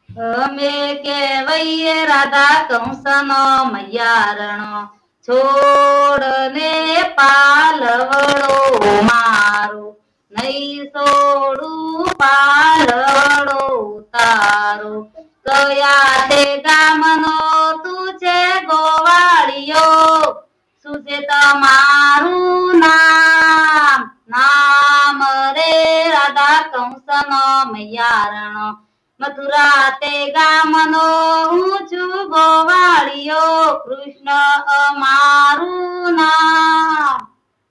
અમે કેવૈયે રાધા કંસનો મૈયારણો છોડ ને પાલવડો મારો નહીં છોડું પાલવડો તારો કયા તે ગામનો તું છે ગોવાળિયો શું છે તમારું નામ નામ રે રાધા કંસનો મૈયારણો મથુરા તે ગામનો હું છું ગોવાળિયો કૃષ્ણ અમારું નામ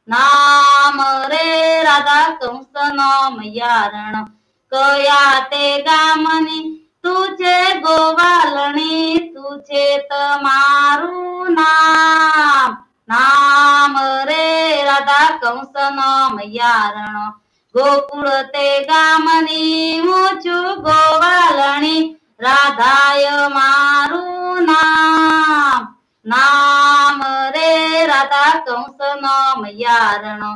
નામ રે રાધા કંસનો મૈયારણ કયા તે ગામની તું છે ગોવાલણી તું છે તમારું નામ નામ રે રાધા કંસનો મૈયારણ ગોકુળ તે ગામની હું છું ગોવાલણી રાધાય મારું નામ નામ રે રાધા કંસનો મૈયારણો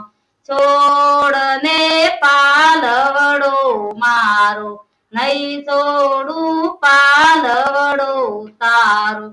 છોડ ને પાલવડો મારો નહીં છોડું પાલવડો તારો